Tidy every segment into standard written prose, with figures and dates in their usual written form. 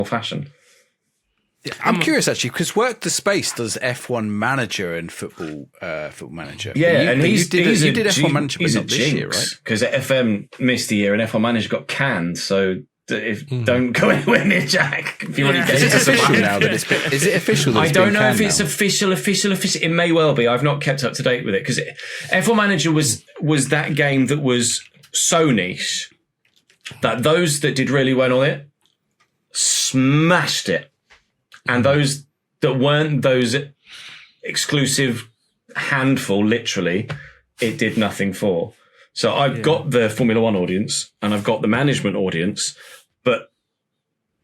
fashion. Yeah, I'm curious actually, because Work the Space does F1 Manager and Football Manager. Yeah, and you did F1 Manager, but not this year, right? Because FM missed a year and F1 Manager got canned, so don't go anywhere near Jack if you want to get Is it official now? Is it official? I don't know if it's official. It may well be. I've not kept up to date with it because F1 Manager was that game that was so niche that those that did really well on it smashed it. And those that weren't those exclusive handful, literally, it did nothing for. So I've got the Formula One audience and I've got the management audience, but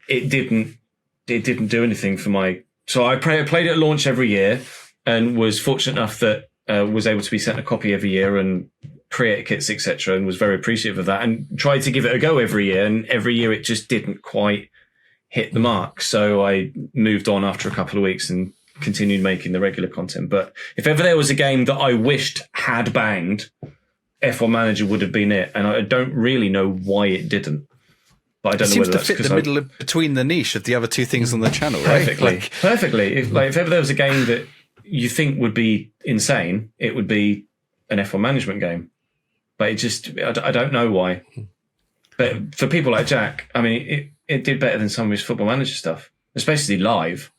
it didn't do anything for my. So I played it at launch every year and was fortunate enough that was able to be sent a copy every year and create kits, etc., and was very appreciative of that and tried to give it a go every year. And every year it just didn't quite hit the mark. So I moved on after a couple of weeks and continued making the regular content. But if ever there was a game that I wished had banged, F1 Manager would have been it. And I don't really know why it didn't. But I don't know whether that's because it seems to fit the middle between the niche of the other two things on the channel, right? Perfectly. If ever there was a game that you think would be insane, it would be an F1 management game. But I don't know why. But for people like Jack, I mean, it did better than some of his Football Manager stuff, especially live.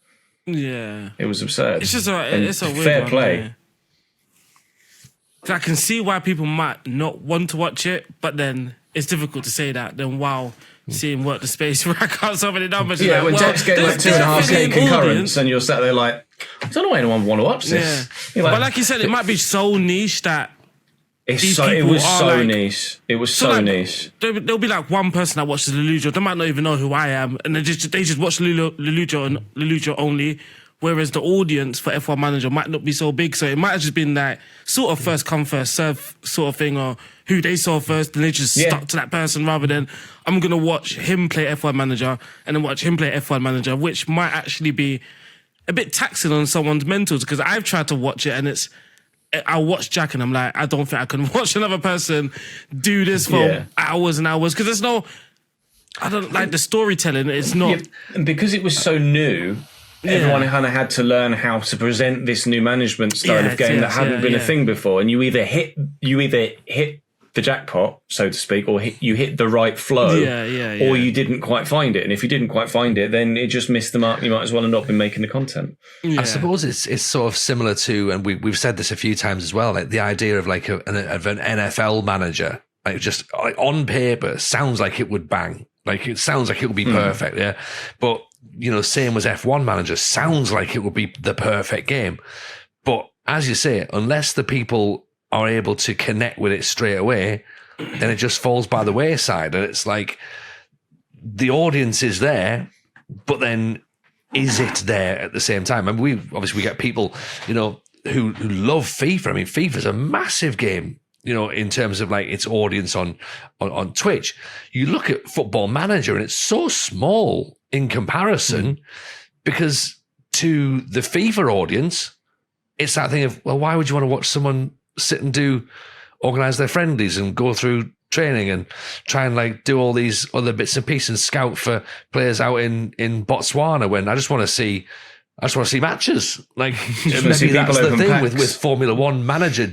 Yeah. It was absurd. It's just it's a weird fair one, play. Yeah. So I can see why people might not want to watch it, but then it's difficult to say that. Then seeing Work the Space rack out so many numbers. Yeah, when Jack's getting like 2.5K concurrents audience, and you're sat there like, I don't know why anyone would want to watch this. Yeah. But like you said, it might be so niche that it was so niche. It was so niche. There'll be like one person that watches Lelujo. They might not even know who I am, and they just watch Lelujo and Lelujo only. Whereas the audience for F1 Manager might not be so big, so it might have just been like sort of first come first serve sort of thing, or who they saw first, and they just stuck to that person rather than I'm gonna watch him play F1 Manager and then watch him play F1 Manager, which might actually be a bit taxing on someone's mentals because I've tried to watch it and I watch Jack and I'm like, I don't think I can watch another person do this for hours and hours because I don't like the storytelling. It's not. Yeah, and because it was so new, everyone kind of had to learn how to present this new management style of game that hadn't been a thing before. And you either hit the jackpot, so to speak, or you hit the right flow, or you didn't quite find it. And if you didn't quite find it, then it just missed the mark. You might as well have not been making the content. I suppose it's sort of similar to, and we've said this a few times as well, like the idea of like an NFL manager, like just like on paper sounds like it would bang, like it sounds like it would be perfect, but you know, same as F1 Manager sounds like it would be the perfect game, but as you say, unless the people are able to connect with it straight away, then it just falls by the wayside. And it's like the audience is there, but then is it there at the same time? I mean, we get people, you know, who love FIFA. I mean, FIFA's a massive game, you know, in terms of like its audience on Twitch. You look at Football Manager and it's so small in comparison because to the FIFA audience, it's that thing of, well, why would you want to watch someone sit and organize their friendlies and go through training and try and like do all these other bits and pieces and scout for players out in Botswana when I just want to see matches. Like maybe that's the thing with Formula One Manager.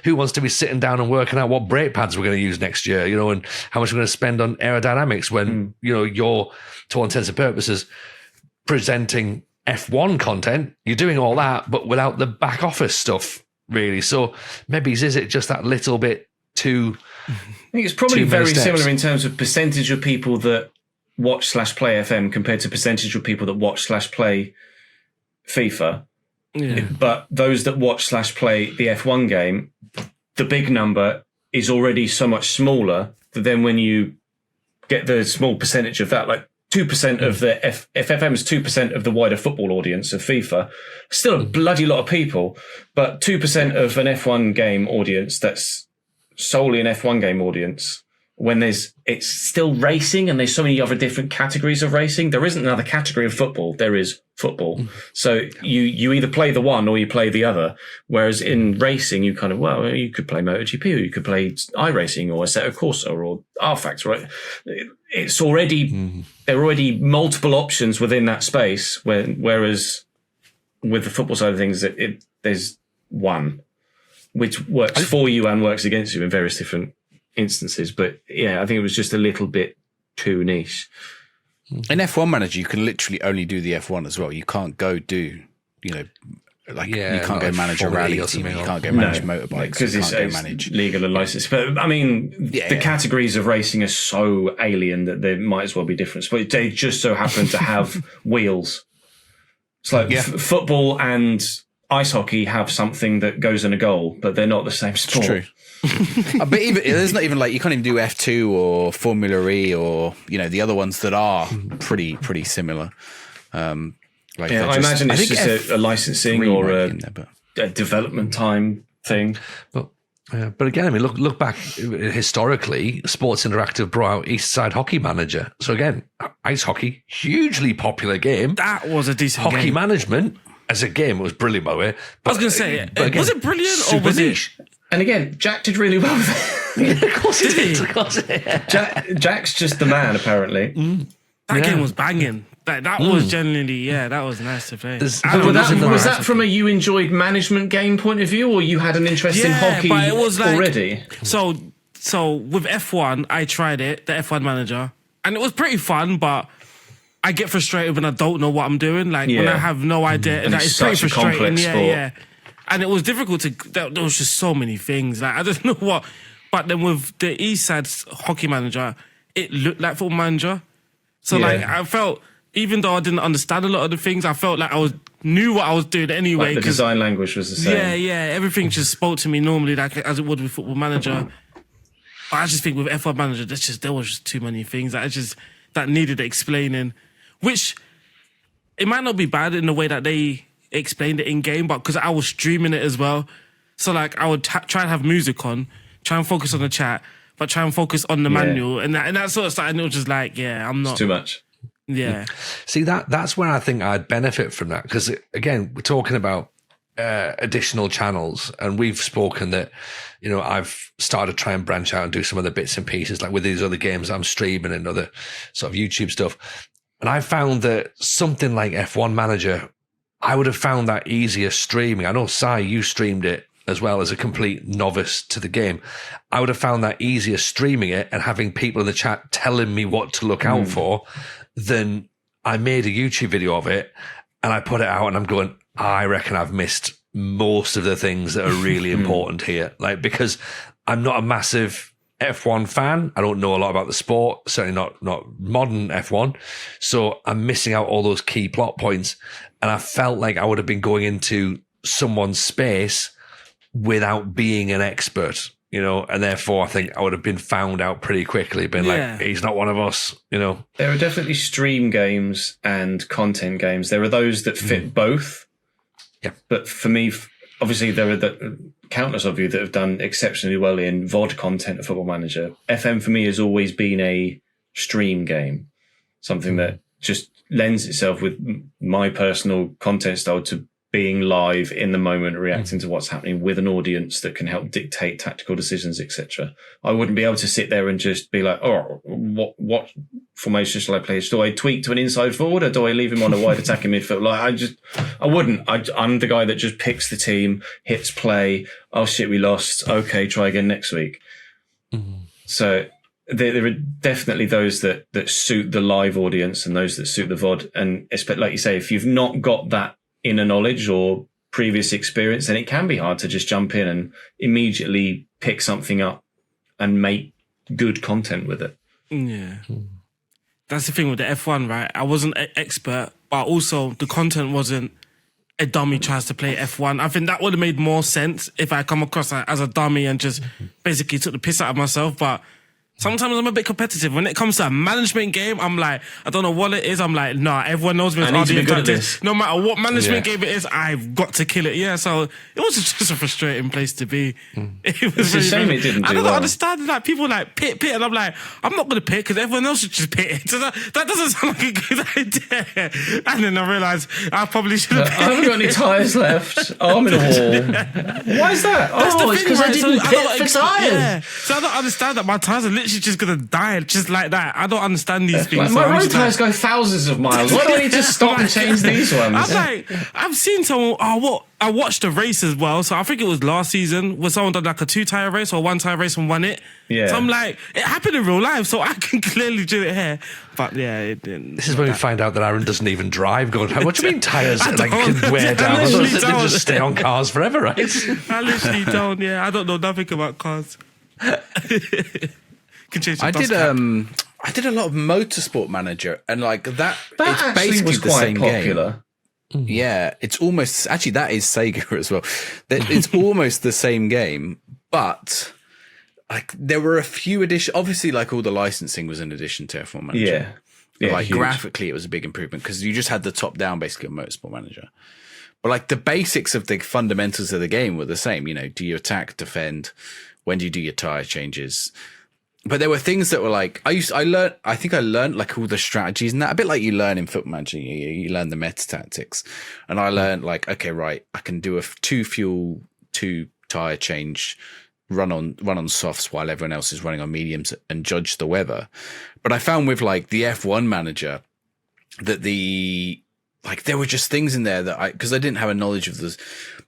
Who wants to be sitting down and working out what brake pads we're going to use next year, you know, and how much we're going to spend on aerodynamics when, you know, you're, to all intents and purposes, presenting F1 content. You're doing all that, but without the back office stuff, really. So maybe is it just that little bit too... I think it's probably very similar in terms of percentage of people that watch/play FM compared to percentage of people that watch/play FIFA. Yeah. But those that watch/play the F1 game, the big number is already so much smaller that then when you get the small percentage of that, like 2% of the FFM's 2% of the wider football audience of FIFA, still a bloody lot of people, but 2% of an F1 game audience that's solely an F1 game audience when it's still racing and there's so many other different categories of racing. There isn't another category of football. There is football. So you either play the one or you play the other. Whereas in racing, you kind of, well, you could play MotoGP or you could play iRacing or Assetto Corsa or R-Factor, right? It's already, there are already multiple options within that space, whereas with the football side of things, there's one, which works for you and works against you in various different instances. But yeah, I think it was just a little bit too niche. In F1 Manager, you can literally only do the F1 as well. You can't go do, you can't go manage a rally team. You can't go manage motorbikes. Because it's legal and licensed. But I mean, the categories of racing are so alien that there might as well be difference. But they just so happen to have wheels. It's like football and ice hockey have something that goes in a goal, but they're not the same sport. It's true. But even there's not even you can't even do F2 or Formula E or the other ones that are pretty similar. I imagine it's just a licensing or a development time thing. But again, I mean, look back historically. Sports Interactive brought out East Side Hockey Manager. So again, ice hockey, hugely popular game. That was a decent hockey game. Management as a game was brilliant, by the way. I was going to say, was it brilliant or was niche. And again, Jack did really well with it. Of course he did. Jack's just the man, apparently. That game was banging. That was genuinely, that was nice to play. Was that from a you enjoyed management game point of view, or you had an interest in hockey but it was already? So with F1, I tried it, the F1 Manager, and it was pretty fun, but I get frustrated when I don't know what I'm doing. Like when I have no idea. And it's pretty frustrating. Yeah. And it was difficult there was just so many things. Like I don't know what. But then with the East Side Hockey Manager, it looked like Football Manager. So I felt, even though I didn't understand a lot of the things, I felt like knew what I was doing anyway. Like the design language was the same. Yeah. Everything just spoke to me normally, like as it would with Football Manager. But I just think with F1 Manager, there was just too many things that needed explaining. Which it might not be bad in the way that they explained it in game, but because I was streaming it as well, so I would try and have music on, try and focus on the chat, but try and focus on the manual and that sort of stuff. And it was just I'm not. It's too much. Yeah. See, that's where I think I'd benefit from that, because again, we're talking about additional channels, and we've spoken that I've started to try and branch out and do some other bits and pieces, like with these other games I'm streaming and other sort of YouTube stuff. And I found that something like F1 Manager, I would have found that easier streaming. I know, Si, you streamed it as well as a complete novice to the game. I would have found that easier streaming it and having people in the chat telling me what to look out for than I made a YouTube video of it and I put it out and I'm going, I reckon I've missed most of the things that are really important here. Because I'm not a massive F1 fan. I don't know a lot about the sport, certainly not modern F1. So I'm missing out all those key plot points. And I felt like I would have been going into someone's space without being an expert, and therefore I think I would have been found out pretty quickly, like, he's not one of us, There are definitely stream games and content games. There are those that fit both. Yeah. But for me, obviously there are countless of you that have done exceptionally well in VOD content of Football Manager. FM for me has always been a stream game, something that just lends itself with my personal content style to being live in the moment, reacting to what's happening with an audience that can help dictate tactical decisions, etc. I wouldn't be able to sit there and just be like, oh, what formation shall I play? Do I tweak to an inside forward or do I leave him on a wide attacking midfield? I wouldn't. I'm the guy that just picks the team, hits play. Oh shit, we lost. Okay, try again next week. So there are definitely those that suit the live audience and those that suit the VOD. And like you say, if you've not got that inner knowledge or previous experience, then it can be hard to just jump in and immediately pick something up and make good content with it. Yeah. That's the thing with the F1, right? I wasn't an expert, but also the content wasn't a dummy tries to play F1. I think that would have made more sense if I come across as a dummy and just basically took the piss out of myself. But Sometimes I'm a bit competitive. When it comes to a management game, I'm like, I don't know what it is. I'm like, nah, everyone knows me as RDF Tactics. No matter what management game it is, I've got to kill it. Yeah, so it was just a frustrating place to be. It was It's a shame it didn't do I don't well. understand, like, people like pit, and I'm like, I'm not going to pit because everyone else should just pit it. So that doesn't sound like a good idea. And then I realised I probably should have I haven't got any tyres left. Oh, I'm in a wall. Why is that? It's because I didn't pit for tyres. Yeah. So I don't understand that my tyres are literally just going to die just like that. I don't understand these things. My so road tyres go thousands of miles. Why do I need to stop and change these ones? I'm like, I've seen someone, I watched a race as well. So I think it was last season where someone did like a 2-tyre race or a 1-tyre race and won it. Yeah. So I'm like, it happened in real life, so I can clearly do it here. But yeah, it didn't. This is when we find out that Aaron doesn't even drive. Going, what do you mean tyres like can wear down? I They don't. just stay on cars forever, right? I literally don't. Yeah, I don't know nothing about cars. Can change the I dust did cap. I did a lot of Motorsport Manager, and like that it's actually basically was the quite same popular. game. Yeah, it's almost actually that is Sega as well. It's almost the same game, but like there were a few additions. Obviously, like all the licensing was in addition to F1 Manager. Yeah. But like huge. graphically, it was a big improvement because you just had the top down basically of Motorsport Manager. But like the basics of the fundamentals of the game were the same. You know, do you attack, defend? When do you do your tire changes? But there were things that were like, I think I learned like all the strategies and that, a bit like you learn in Football Manager, you learn the meta tactics. And I learned like, okay, right, I can do a 2 fuel, 2 tire change, run on softs while everyone else is running on mediums and judge the weather. But I found with like the F1 Manager that there were just things in there that because I didn't have a knowledge of this.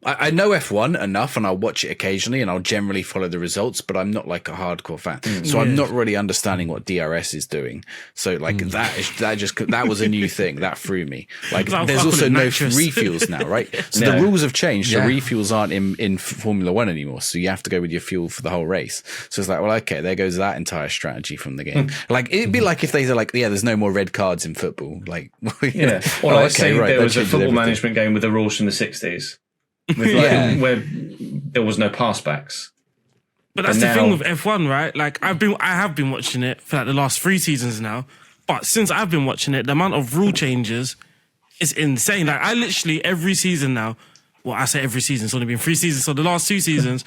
I know F1 enough and I'll watch it occasionally and I'll generally follow the results, but I'm not like a hardcore fan. So I'm not really understanding what DRS is doing. So like that was a new thing that threw me. Like there's also no refuels now, right? So the rules have changed. So refuels aren't in Formula One anymore. So you have to go with your fuel for the whole race. So it's like, well, okay, there goes that entire strategy from the game. Like it'd be like if they said like, yeah, there's no more red cards in football. Like, yeah. Or like say there was a football management game with the rules from the 60s. With where there was no passbacks. But that's the thing with F1, right? Like I have been watching it for like the last 3 seasons now. But since I've been watching it, the amount of rule changes is insane. Like I literally every season now. Well, I say every season. It's only been 3 seasons. So the last 2 seasons,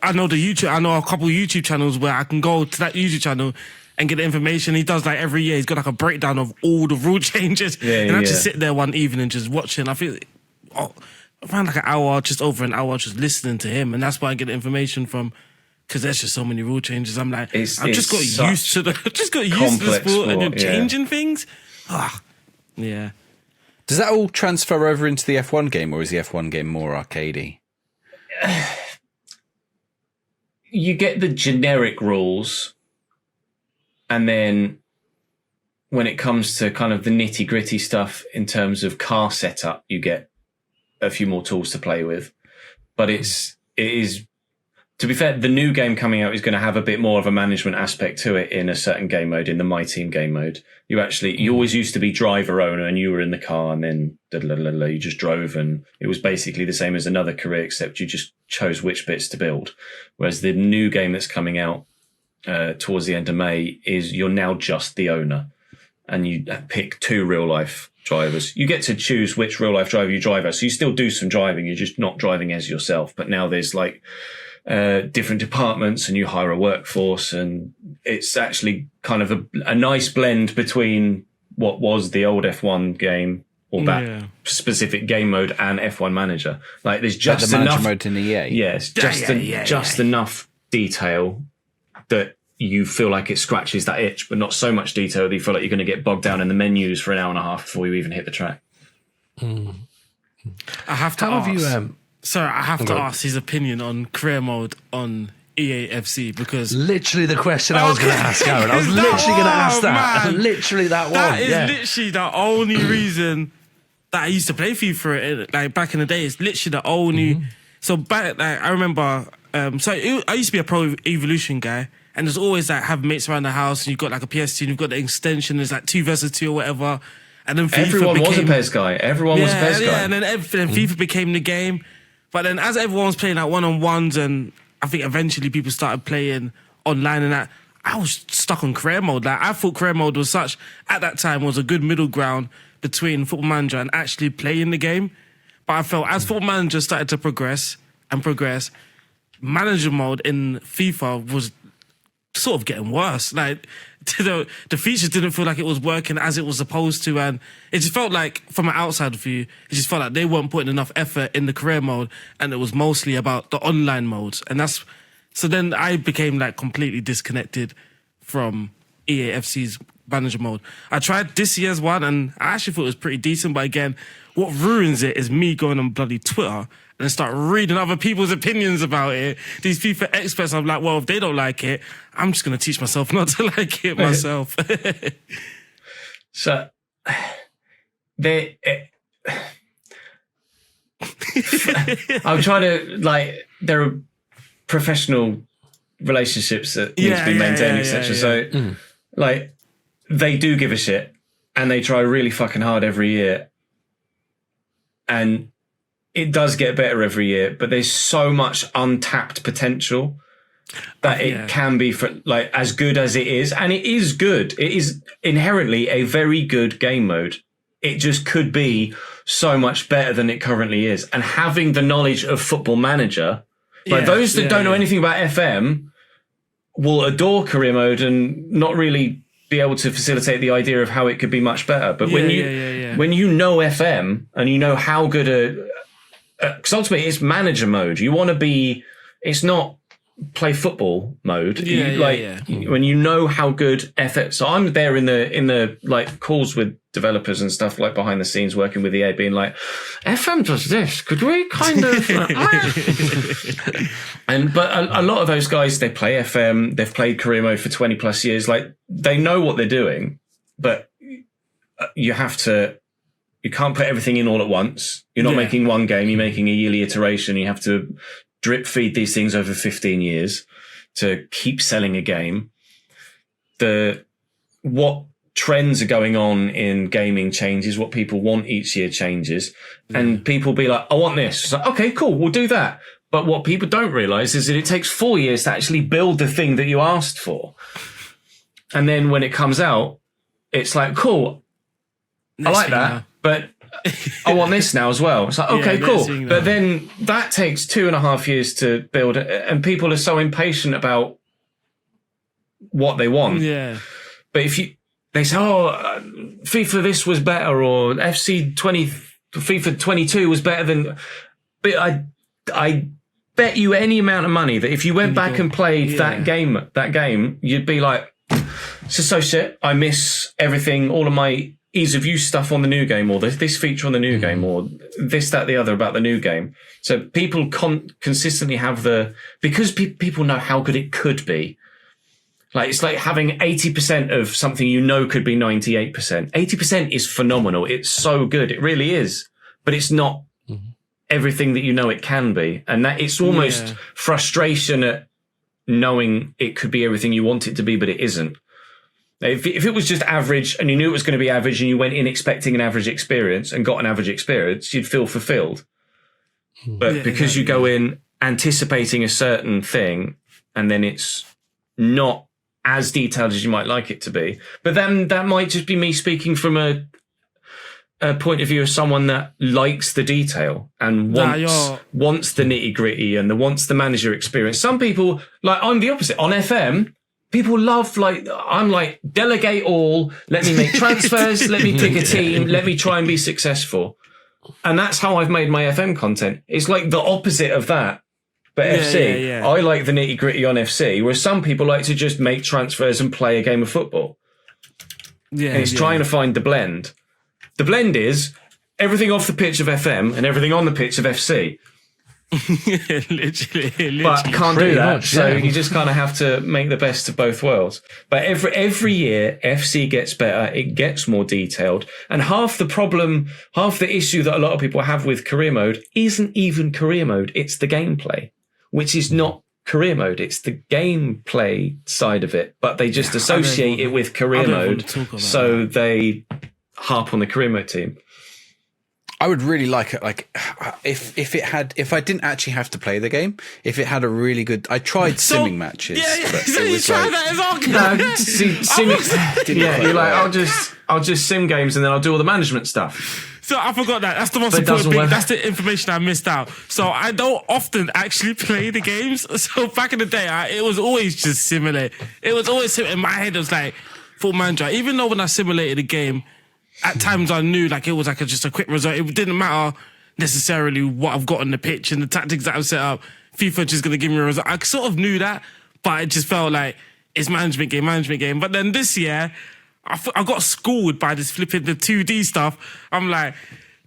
I know a couple of YouTube channels where I can go to that YouTube channel and get the information. He does like every year. He's got like a breakdown of all the rule changes, and I just sit there one evening and just watching. I feel. Around like an hour, just over an hour, just listening to him, and that's why I get the information from. Because there's just so many rule changes. I'm like, I've just got used to the sport and you're changing things. Yeah. Does that all transfer over into the F1 game, or is the F1 game more arcadey? You get the generic rules, and then when it comes to kind of the nitty gritty stuff in terms of car setup, you get a few more tools to play with. But it is, to be fair, the new game coming out is going to have a bit more of a management aspect to it in a certain game mode, in the My Team game mode. You always used to be driver owner and you were in the car and then you just drove, and it was basically the same as another career, except you just chose which bits to build. Whereas the new game that's coming out towards the end of May is you're now just the owner and you pick 2 real life drivers. You get to choose which real life driver you drive as. So you still do some driving. You're just not driving as yourself. But now there's like different departments and you hire a workforce, and it's actually kind of a nice blend between what was the old F1 game or that specific game mode and F1 Manager. Like there's just the enough mode in EA. Yes, just enough detail that you feel like it scratches that itch, but not so much detail that you feel like you're going to get bogged down in the menus for an hour and a half before you even hit the track. I have to ask his opinion on career mode on EAFC, because literally the question I was going to ask, Aaron. I was literally going to ask that. Literally that one. That is literally the only reason that I used to play FIFA. Like back in the day, it's literally the only. So back, like I remember. I used to be a Pro Evolution guy. And there's always like have mates around the house, and you've got like a PS2, and you've got the extension. There's like 2 versus 2 or whatever. And then FIFA everyone was a PES guy. Everyone was a PES guy. And then FIFA became the game. But then as everyone was playing like one-on-ones, and I think eventually people started playing online and that, I was stuck on career mode. Like, I thought career mode was at that time, was a good middle ground between Football Manager and actually playing the game. But I felt as Football Manager started to progress, manager mode in FIFA was sort of getting worse. Like, the features didn't feel like it was working as it was supposed to, and it just felt like, from an outside view, it just felt like they weren't putting enough effort in the career mode, and it was mostly about the online modes. And so then I became like completely disconnected from EAFC's manager mode. I tried this year's one, and I actually thought it was pretty decent, but again, what ruins it is me going on bloody Twitter and start reading other people's opinions about it. These FIFA experts, I'm like, well, if they don't like it, I'm just going to teach myself not to like it myself. So, I'm trying to, like, there are professional relationships that need to be maintained, etc. So, like, they do give a shit, and they try really fucking hard every year. And it does get better every year, but there's so much untapped potential that it can be, for like, as good as it is. And it is good. It is inherently a very good game mode. It just could be so much better than it currently is. And having the knowledge of Football Manager, like those that don't know anything about FM will adore career mode and not really be able to facilitate the idea of how it could be much better. But when you know FM and you know how good because ultimately it's manager mode. You want to be, it's not play football mode. When you know how good FM, so I'm there in the like calls with developers and stuff, like behind the scenes working with EA, being like, FM does this, could we kind of but a lot of those guys, they play FM, they've played career mode for 20 plus years, like they know what they're doing, but you can't put everything in all at once. You're not making one game, you're making a yearly iteration. You have to drip feed these things over 15 years to keep selling a game. What trends are going on in gaming changes, what people want each year changes, and people be like, I want this. It's like, okay, cool, we'll do that. But what people don't realize is that it takes 4 years to actually build the thing that you asked for. And then when it comes out, it's like, cool, I like that, but I want this now as well. It's like, okay, cool. But then that takes 2.5 years to build it, and people are so impatient about what they want. Yeah. But if they say, FIFA this was better, or FIFA 22 was better than, but I bet you any amount of money that if you went back and played that game, you'd be like, this is so shit. I miss everything, all of my ease of use stuff on the new game, or this feature on the new game, or this, that, the other about the new game. So people consistently have because people know how good it could be. Like, it's like having 80% of something could be 98%. 80% is phenomenal. It's so good. It really is. But it's not everything that it can be. And that it's almost frustration at knowing it could be everything you want it to be, but it isn't. If it was just average and you knew it was going to be average and you went in expecting an average experience and got an average experience, you'd feel fulfilled. But because you go in anticipating a certain thing and then it's not as detailed as you might like it to be. But then that might just be me speaking from a point of view of someone that likes the detail and wants the nitty gritty and wants the manager experience. Some people, like, I'm the opposite. On FM, people love, like, I'm like, delegate all, let me make transfers, let me pick a team, let me try and be successful. And that's how I've made my FM content. It's like the opposite of that. But FC, I like the nitty gritty on FC, whereas some people like to just make transfers and play a game of football. Yeah, and it's trying to find the blend. The blend is everything off the pitch of FM and everything on the pitch of FC. literally. But can't do that, so you just kind of have to make the best of both worlds. But every year, FC gets better, it gets more detailed, and half the issue that a lot of people have with career mode isn't even career mode, it's the gameplay, which is not career mode, it's the gameplay side of it, but they just associate it with career mode, so they harp on the career mode team. I would really like it. Like if I didn't actually have to play the game, if it had a really good, I tried simming matches. Yeah. But So it you was tried like, that as well. No, simming. Yeah, you're like, I'll just sim games and then I'll do all the management stuff. So I forgot that. That's the most But it important doesn't thing. work. That's the information I missed out. So I don't often actually play the games. So back in the day, it was always just simulate. It was always in my head. It was like Football Manager. Even though when I simulated a game, at times I knew like it was like just a quick result. It didn't matter necessarily what I've got on the pitch and the tactics that I've set up. FIFA just going to give me a result. I sort of knew that, but it just felt like it's management game. But then this year, I got schooled by this flipping the 2D stuff. I'm like,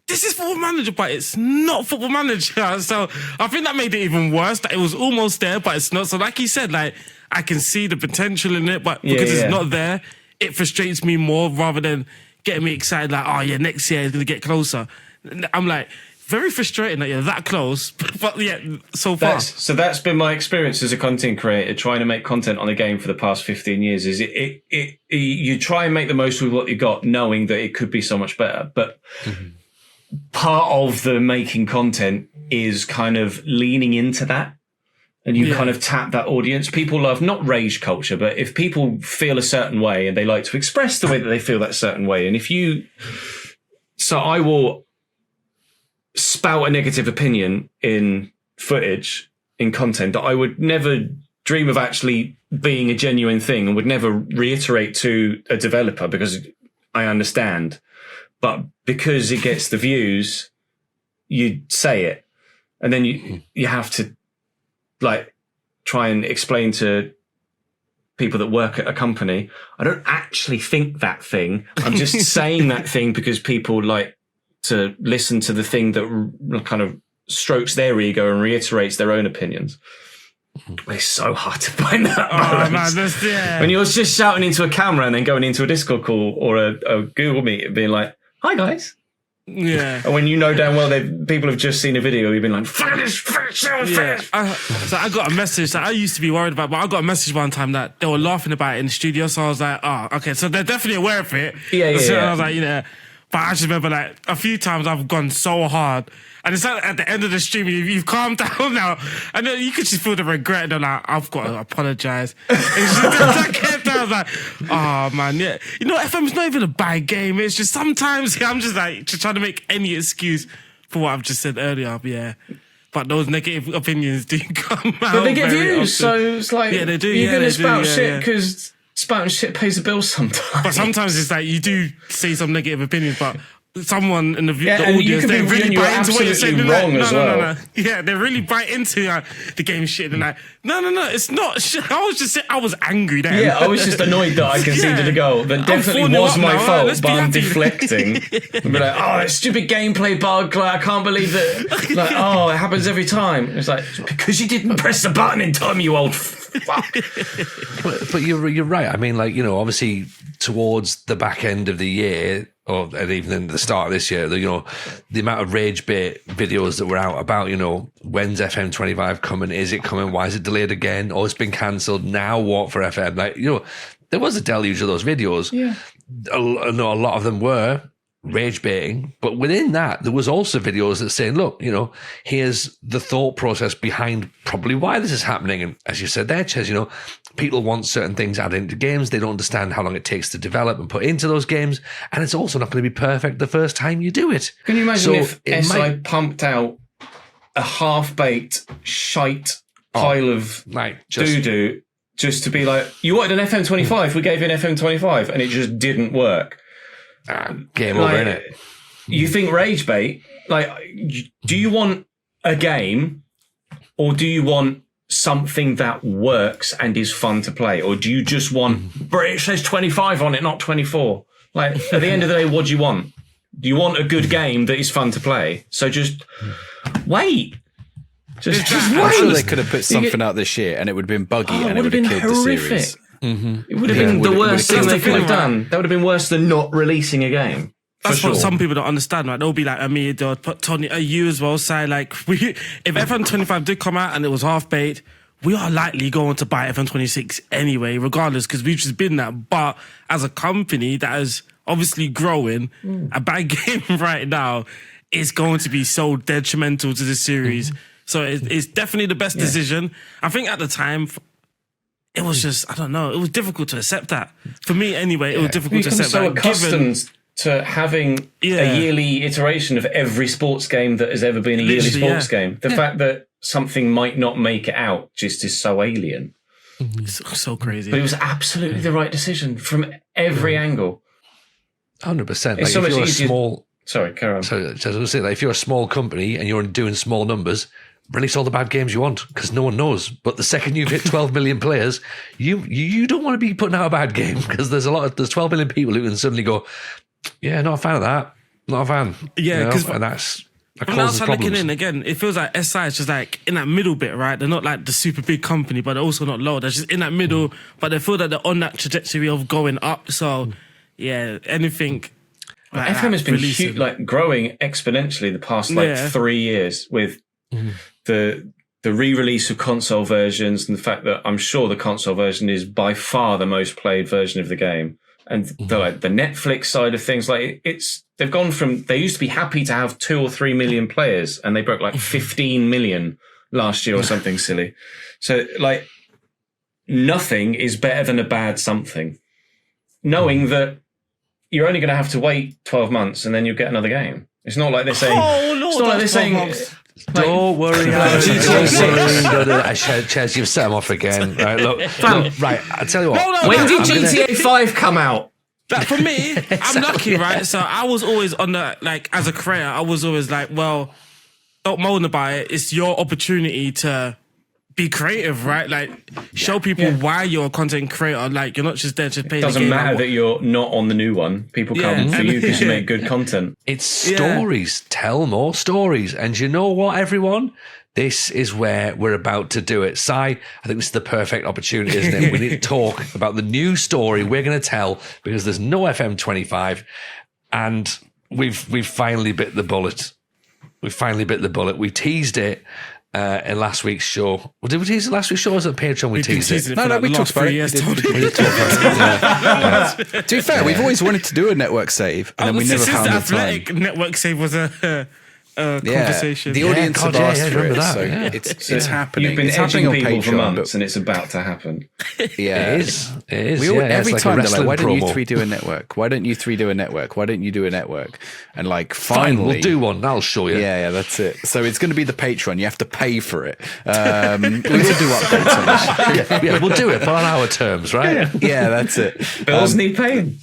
this is Football Manager, but it's not Football Manager. So I think that made it even worse. That it was almost there, but it's not. So like you said, like I can see the potential in it, but because it's not there, it frustrates me more rather than getting me excited. Like, oh yeah, next year it's gonna get closer. I'm like, very frustrating that you're that close, but yeah, so far. So that's been my experience as a content creator, trying to make content on a game for the past 15 years. Is you try and make the most with what you got, knowing that it could be so much better. But part of the making content is kind of leaning into that, and you kind of tap that audience. People love not rage culture, but if people feel a certain way and they like to express the way that they feel that certain way, and so I will spout a negative opinion in footage, in content that I would never dream of actually being a genuine thing and would never reiterate to a developer because I understand. But because it gets the views, you say it. And then you have to like try and explain to people that work at a company, I don't actually think that thing. I'm just saying that thing because people like to listen to the thing that kind of strokes their ego and reiterates their own opinions. It's so hard to find that balance. When you're just shouting into a camera and then going into a Discord call or a Google Meet and being like, hi guys. Yeah. And when you know damn well people have just seen a video, you've been like, finish. So I got a message that I used to be worried about, but I got a message one time that they were laughing about it in the studio. So I was like, oh, okay. So they're definitely aware of it. So I was like, but I just remember like a few times I've gone so hard. And it's like at the end of the stream, you've calmed down now. And then you could just feel the regret. And they're like, I've got to apologise. I was like, oh man, yeah. You know, FM's not even a bad game. It's just sometimes I'm just like just trying to make any excuse for what I've just said earlier. But those negative opinions do come out. But they get very views, often. so it's like, they do. You're going to spout do, shit because spouting shit pays the bills sometimes. But sometimes it's like you do say some negative opinions, but someone in the and audience, they really you're bite into what you're saying. wrong as well. No. Yeah, they really bite into the game shit. And like, no, it's not. I was just saying, I was angry then. Yeah, I was just annoyed that I conceded a goal. That definitely was my fault, but I'm deflecting. I'd be like, oh, that stupid gameplay bug. Like, I can't believe that. Like, oh, it happens every time. It's like, because you didn't press the button in time, you old fuck. But you're right. I mean, like, obviously towards the back end of the year, and even in the start of this year, the amount of rage bait videos that were out about, when's FM25 coming? Is it coming? Why is it delayed again? Oh, it's been cancelled. Now what for FM? Like, there was a deluge of those videos. Yeah. A lot of them were rage baiting, but within that, there was also videos that saying, look, here's the thought process behind probably why this is happening. And as you said there, Ches, people want certain things added into games. They don't understand how long it takes to develop and put into those games. And it's also not going to be perfect the first time you do it. Can you imagine if SI pumped out a half-baked shite pile of doo-doo just to be like, you wanted an FM25, we gave you an FM25, and it just didn't work. Game over, innit? You think rage bait? Like, do you want a game, or do you want something that works and is fun to play, or do you just want? But it says 25 on it, not 24. Like, at the end of the day, what do you want? Do you want a good game that is fun to play? So just wait. Just wait. I'm sure they could have put something out this year, and it would have been buggy, and it would have killed horrific. the series. It would have been the worst thing they could have done. That would have been worse than not releasing a game. That's what some people don't understand, right? They'll be like, me, they'll put Tony, you as well, say, like, if FM25 did come out and it was half-baked, we are likely going to buy FM26 anyway, regardless, because we've just been that. But as a company that is obviously growing, a bad game right now is going to be so detrimental to the series. So it's definitely the best decision. I think at the time, it was just, I don't know, it was difficult to accept that. For me anyway, it was difficult to accept so that. accustomed to having a yearly iteration of every sports game that has ever been a yearly sports game. The fact that something might not make it out just is so alien. So crazy. But it was absolutely the right decision from every angle. 100%. Like It's so if much you're a easier. small, Sorry, carry on. so I was going to say, like, if you're a small company and you're doing small numbers, release all the bad games you want because no one knows. But the second you've hit 12 million players, you don't want to be putting out a bad game because there's 12 million people who can suddenly go, yeah, not a fan of that, not a fan. Yeah, because and that from causes outside looking problems. in, again, it feels like SI is just like in that middle bit, right? They're not like the super big company, but they're also not low. They're just in that middle, but they feel that they're on that trajectory of going up. So, yeah, anything. Like FM has been releasing. huge, like growing exponentially the past 3 years with the re-release of console versions and the fact that I'm sure the console version is by far the most played version of the game. And the Netflix side of things, like they've gone from, they used to be happy to have 2 or 3 million players and they broke like 15 million last year or something silly. So like nothing is better than a bad something. Knowing that you're only going to have to wait 12 months and then you'll get another game. It's not like they're saying, it's not like they're saying, Don't worry, Alex. Don't worry. Chez, you've set him off again. Right, look, right, I'll tell you what. No, when did GTA 5 come out? Like for me, I'm lucky, right? So I was always on the, like, as a creator, I was always like, well, don't moan about it. It's your opportunity to be creative, right? Like, show people why you're a content creator. Like, you're not just there to play the game. It doesn't matter that you're not on the new one. People come for you because you make good content. It's stories. Tell more stories. And you know what, everyone? This is where we're about to do it. Si, I think this is the perfect opportunity, isn't it? We need to talk about the new story we're going to tell because there's no FM25 and we've finally bit the bullet. We finally bit the bullet. We teased it in last week's show. Well, did we tease it last week's show or was it Patreon we teased it? No, we talked about it. To be fair, we've always wanted to do a network save, and then we never found the Athletic time. network save was a conversation. The audience have asked for remember it, that, so yeah. it's happening. You've been it's happening edging on people for Patreon, months and it's about to happen. yeah, It is. Every it's time like a they're like, "Why don't you promo. three do a network? Why don't you three do a network? Why don't you do a network?" And like, Fine, finally, we'll do one. I'll show you. Yeah, that's it. So it's going to be the Patreon. You have to pay for it. We will do updates on this. yeah, we'll do it, but on our terms, right? Yeah, that's it. Bills need paying.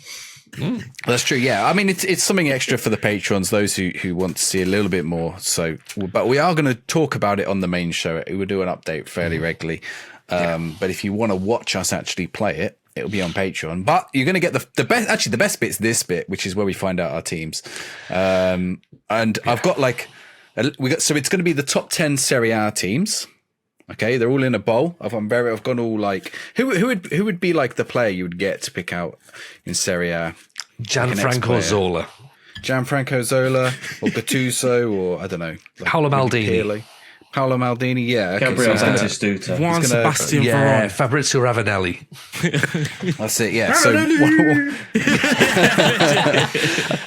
That's true. Yeah, I mean it's something extra for the patrons, those who want to see a little bit more. So, but we are going to talk about it on the main show. We'll do an update fairly regularly. But if you want to watch us actually play it, it'll be on Patreon. But you're going to get the best. Actually, the best bit's this bit, which is where we find out our teams. And I've got so it's going to be the top 10 Serie A teams. Okay, they're all in a bowl. I've gone all like who would be like the player you would get to pick out in Serie A? Gianfranco Zola. Gianfranco Zola or Gattuso or I don't know. Like Paolo Maldini. Pirlo. Paolo Maldini, yeah. Okay, Gabriel so Batistuta. Juan Sebastian Yeah, Veron. Fabrizio Ravanelli. that's it, yeah. So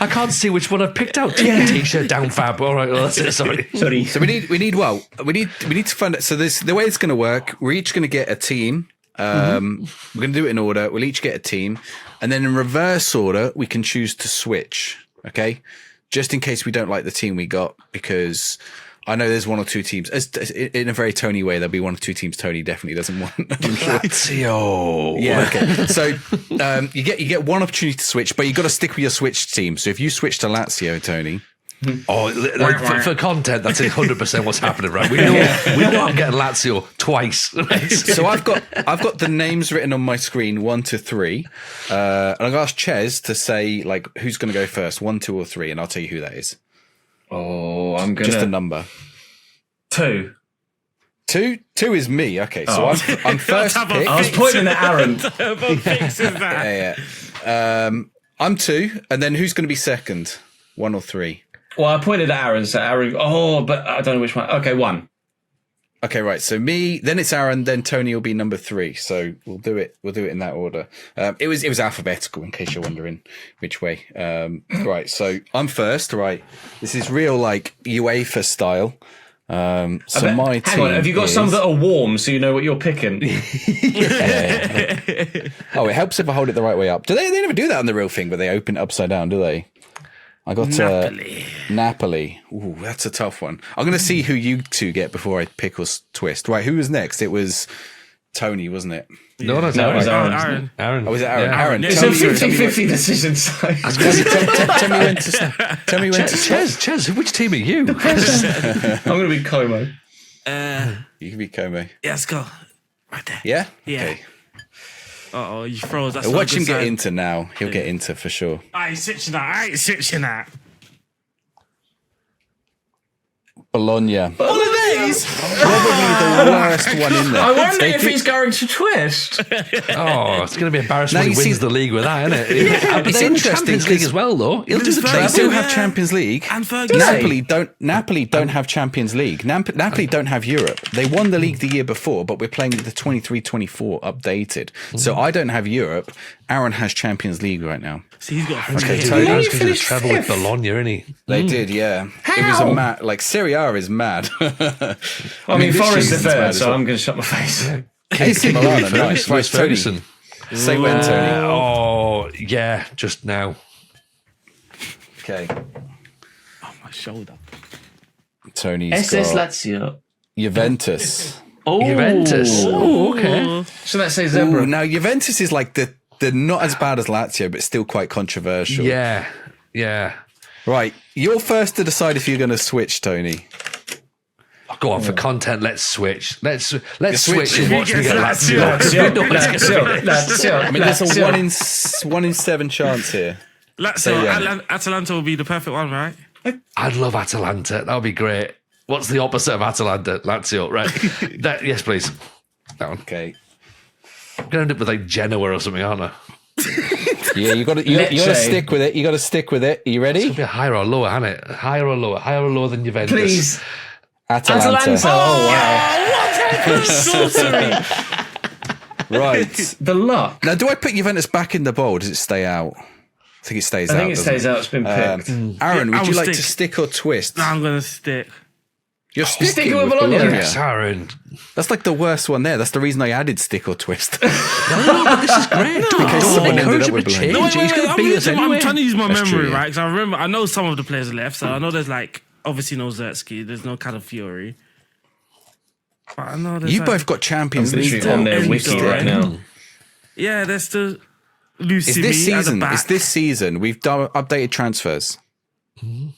I can't see which one I've picked out. T-shirt down, Fab. All right, well, that's it. Sorry. so we need to find out. So this the way it's going to work. We're each going to get a team. We're going to do it in order. We'll each get a team, and then in reverse order, we can choose to switch. Okay, just in case we don't like the team we got, because I know there's one or two teams. In a very Tony way, there'll be one or two teams Tony definitely doesn't want. I'm sure. Lazio. Yeah. Okay. So you get one opportunity to switch, but you got to stick with your switched team. So if you switch to Lazio, Tony. Oh, like, for content, that's 100% what's happening, right? We know I'm getting Lazio twice. So I've got the names written on my screen 1 to 3, and I'm gonna ask Ches to say like who's gonna go first, 1, 2, or 3, and I'll tell you who that is. Oh, I'm going Just a to... number. 2. 2 is me. Okay, so I'm first have a pick. I was pointing at Aaron. But fixes that. Yeah. I'm 2, and then who's gonna be second, 1 or 3? Well, I pointed at Aaron, so Aaron... Oh, but I don't know which one. Okay, 1. Okay, right. So me, then it's Aaron, then Tony will be number 3. So we'll do it in that order. It was alphabetical, in case you're wondering which way. Right. So I'm first. Right. This is real like UEFA style. So my team. Hang on, have you got some that are warm so you know what you're picking? Oh, it helps if I hold it the right way up. Do they never do that on the real thing, but they open it upside down, do they? I got Napoli. Ooh, that's a tough one. I'm going to see who you two get before I pick or twist. Right, who was next? It was Tony, wasn't it? No, it was Aaron. Aaron. Oh, was it Aaron? Yeah. Aaron. It's a 50-50 decision. So. Tell me when to start. Tell me when to start. Chez, which team are you? I'm going to be Como. You can be Como. Yeah, let's go. Right there. Yeah? Yeah. Okay. Uh-oh, you froze. That's Watch him not a get good into now. He'll get into for sure. I ain't switching that. Bologna. Bolognese. Probably the worst one in there. I wonder if he's going to twist. Oh, it's going to be embarrassing Now when he you wins see- the league with that, isn't it? It's They're in the interesting Champions League 'cause as well, though. He'll do the They They triple. still have Yeah. Champions League. And Ferguson. Napoli don't have Champions League. Napoli don't have Europe. They won the league the year before, but we're playing the 23-24 updated. So I don't have Europe. Aaron has Champions League right now. See, he's got a Okay, free Tony. hit. Aaron's going to finished treble with fifth. Bologna, isn't he? They did, yeah. It was a mad, like Serie A is mad. I mean, this Forest are season's mad third, as so well. I'm going to shut my face. AC Milan, nice. Right, Lewis Tony. Ferguson. Say when, Tony. Oh, yeah, just now. Okay. Oh, my shoulder. Tony's SS got Lazio. Juventus. Oh, Juventus. Oh, okay. So let's say Zebra. Ooh, now Juventus is like the not as bad as Lazio, but still quite controversial. Yeah. Right, you're first to decide if you're going to switch, Tony. Go on, for content, let's switch. Let's switch switching. and watch me get Lazio. Lazio. I mean, there's a 1 in 7 chance here. So yeah. Atalanta will be the perfect one, right? I'd love Atalanta. That would be great. What's the opposite of Atalanta? Lazio, right? Yes, please. That one. Okay. I'm going to end up with like Genoa or something, aren't I? Yeah, you got to stick with it. You got to stick with it. Are you ready? It'll be a higher or lower, hasn't it? Higher or lower than Juventus. Please. Atalanta. Oh, wow. What sorcery! Right. The luck. Now, do I put Juventus back in the bowl? Or does it stay out? I think it stays out. I think it doesn't stays out. It's been picked. Aaron, Yeah, I would you will like to stick. stick or twist? No, I'm going to stick. You're sticking with Bologna. Yes, Aaron. That's like the worst one there. That's the reason I added stick or twist. No, but this is great. someone ended up with change. Bologna. No, He's going to beat us anyway. I'm trying to use my That's memory, true, yeah. right? Because I know some of the players left, so I know there's like, obviously no Zertsky, there's no Calafiori. But I know there's You like, both got Champions I'm League. literally on their There wiki you go, right right? now. Yeah, there's still Is Lucy this at the season? back. Is this season? We've done updated transfers. And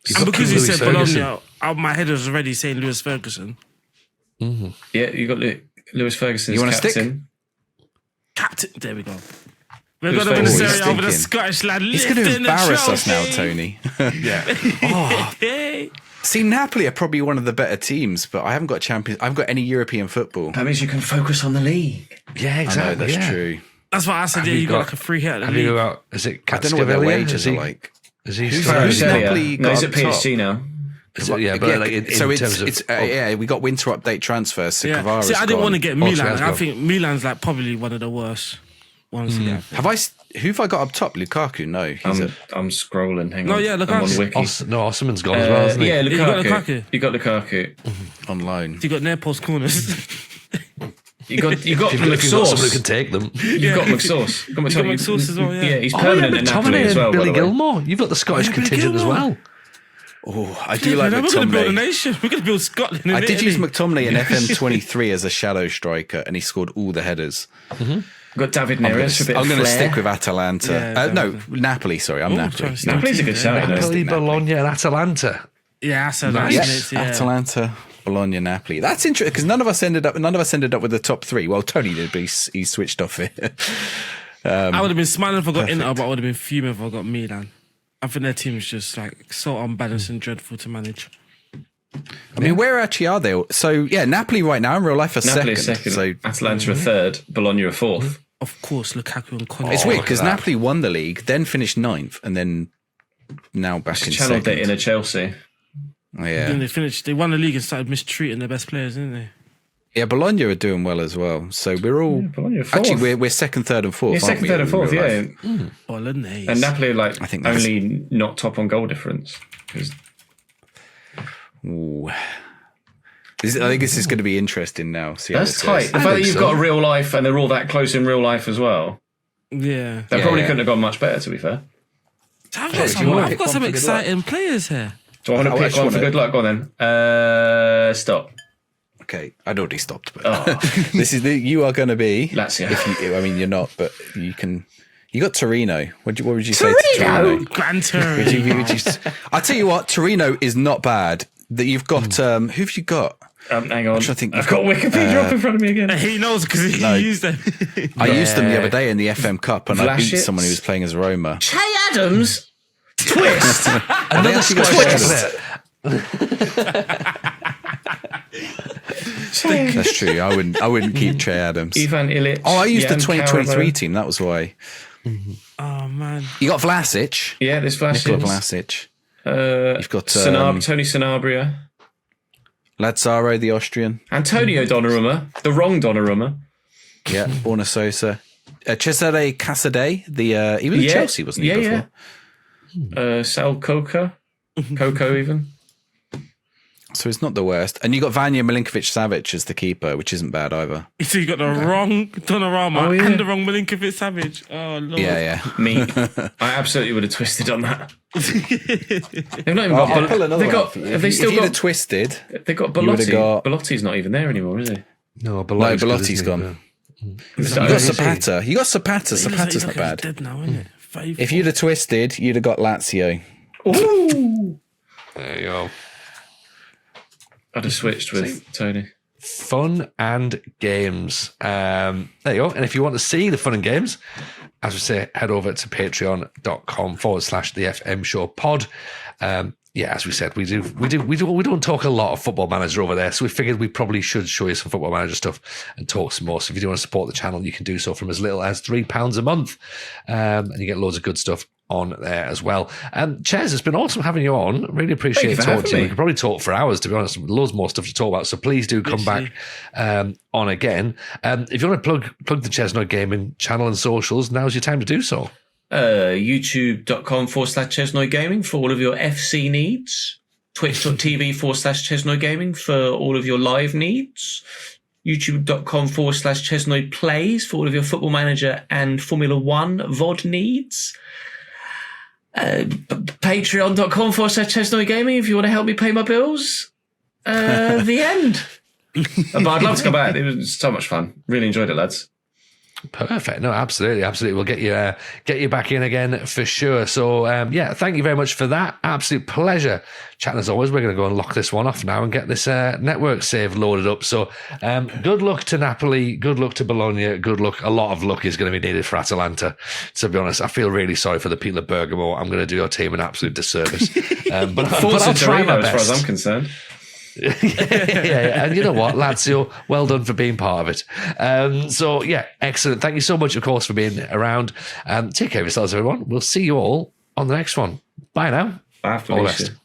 because you Lewis said Ferguson. Bologna, my head was already saying Lewis Ferguson. Yeah, you got Lewis Ferguson. You wanna stick? Captain, there we go. We're Who's going to win the Ferguson? Serie A with a Stinking. Scottish lad. He's going to embarrass us now, Tony. Hey. See, Napoli are probably one of the better teams, but I haven't got Champions. I haven't got any European football. That means you can focus on the league. Yeah, I know exactly. that's yeah. true. That's what I said. Yeah, you got like a free hit at the Have you league. got? Is it? I don't know what their Catscavelli? wages Is are he? like. Is he? Who's still- that? is he- Australia. Napoli No, he's got at top? PSG now. is it- yeah, but like in so terms it's of yeah, we got winter update transfers. So Yeah. Kvara's See, I didn't gone. want to get Oh, Milan. Sven's I gone. think Milan's like probably one of the worst ones to get. Have I? Who have I got up top? Lukaku? No, he's I'm scrolling. Hang No, on. yeah, I'm on Lukaku. wiki. Osman's gone as well, isn't he? Yeah, You got Lukaku. Lukaku? You got Lukaku. on loan. You got near post corners. You got If you've got someone who McSauce. can take them. You've got McSauce. You got McSauce as well, yeah. Yeah, he's Oh, permanent yeah, at but Napoli McTominay as well. and by Billy the way. Gilmore. You've got the Scottish Yeah, Billy contingent as Gilmore. well. Oh, I do like We're going to build a McTominay. nation. We're going to build Scotland. In I did use Italy. McTominay in FM23 as a shadow striker, and he scored all the headers. Got David Neres for a bit I'm of going to flair. stick with Atalanta. Yeah, no, Napoli. Sorry, I'm Napoli. trying to stay Napoli's a good shout. you know. Napoli, Bologna, and Atalanta. Yeah, that's a Nice. nice Yes, mix, yeah. Atalanta, Bologna, Napoli. That's interesting because none of us ended up with the top 3. Well, Tony did, but he switched off it. I would have been smiling if I got Inter, but I would have been fuming if I got Milan. I think their team is just like so unbalanced and dreadful to manage. I mean, where actually are they? So yeah, Napoli right now in real life are Napoli second. second. So Atalanta a third. Bologna a fourth. Of course, Lukaku and Conte. it's weird look because at that. Napoli won the league, then finished 9th, and then now back in Channeled second. it in a Chelsea. Yeah. Then they won the league and started mistreating their best players, didn't they? Yeah, Bologna are doing well as well. So we're all Bologna are fourth. actually we're second, third, and fourth. Yeah, second, third, and fourth. Yeah, Bolognese. and Napoli are I think that's- only not top on goal difference. 'Cause Ooh. I think this is going to be interesting now. See how that's this tight. goes. The fact that you've got a real life and they're all that close in real life as well. Yeah. They probably Yeah. couldn't have gone much better, to be fair. I've do got you some, wanna I've pick got one some for good exciting players here. Do I want to I pick actually one for wanna- good luck? Go on then. Stop. Okay, I'd already stopped, but Oh. this is you are going to I Lazio. mean, you're not, but you can. You got Torino. What would you say to Torino? Gran Torino. I tell you what, Torino is not bad. That you've got. Who have you got? Hang on. I'm trying to think. I've got Wikipedia up in front of me again. He knows because he used them. I used them the other day in the FM Cup, and I beat Vlasic. someone who was playing as Roma. Che Adams? Twist. Another Scottish twist. Che. That's true. I wouldn't keep Trey Adams. Ivan Illich. Oh, I used the Jan 2023 Karabo. team. That was why. Oh, man. You got Vlasic. Yeah, there's Vlasic. Nikola Vlasic. You've got Tony Sanabria. Lazzaro, the Austrian. Antonio Donnarumma. The wrong Donnarumma. Yeah, Borna Sosa. Cesare Casade, he was at Chelsea, wasn't he, before? Yeah. Sal Coco. Coco even. So it's not the worst. And you got Vanya Milinkovic-Savic as the keeper, which isn't bad either. So you got the wrong Donnarumma Oh, yeah. and the wrong Milinkovic Savage. Oh, Lord. Yeah. Me. I absolutely would have twisted on that. They've not even I'll got. pull another They got. one. Have they If still you'd have got? twisted, They got you would've Belotti. got- Belotti's not even there anymore, is he? No, Belotti's gone. You got Zapata. You got Zapata. Zapata's not bad. Dead now, isn't it? If you'd have twisted, you'd have got Lazio. Ooh. There you go. I'd have switched with Tony. Fun and games. There you go. And if you want to see the fun and games, as we say, head over to patreon.com/the FM show pod. Yeah, as we said, we don't talk a lot of Football Manager over there, so we figured we probably should show you some Football Manager stuff and talk some more. So if you do want to support the channel, you can do so from as little as £3 a month, and you get loads of good stuff on there as well. Ches, it's been awesome having you on. Really appreciate for talking having to you. me. We could probably talk for hours, to be honest. Loads more stuff to talk about. So please do come back on again. If you want to plug the Chesno Gaming channel and socials, now's your time to do so. YouTube.com/Chesnoy Gaming for all of your FC needs. Twitch.tv/Chesnoy Gaming for all of your live needs. YouTube.com/Chesnoy Plays for all of your Football Manager and Formula One VOD needs. Patreon.com/Chesnoy Gaming if you want to help me pay my bills. The end. But I'd love to come back. It was so much fun. Really enjoyed it, lads. Perfect. No, absolutely. We'll get you back in again for sure. So, yeah, thank you very much for that. Absolute pleasure chatting as always. We're going to go and lock this one off now and get this network save loaded up. So, good luck to Napoli. Good luck to Bologna. Good luck. A lot of luck is going to be needed for Atalanta. To be honest, I feel really sorry for the people of Bergamo. I'm going to do your team an absolute disservice. But I'll try my Torino, as far best. as I'm concerned. yeah. And you know what, Lazio, well done for being part of it. So yeah, excellent. Thank you so much, of course, for being around. Take care of yourselves, everyone. We'll see you all on the next one. Bye now. Bye, All the Felicia. best.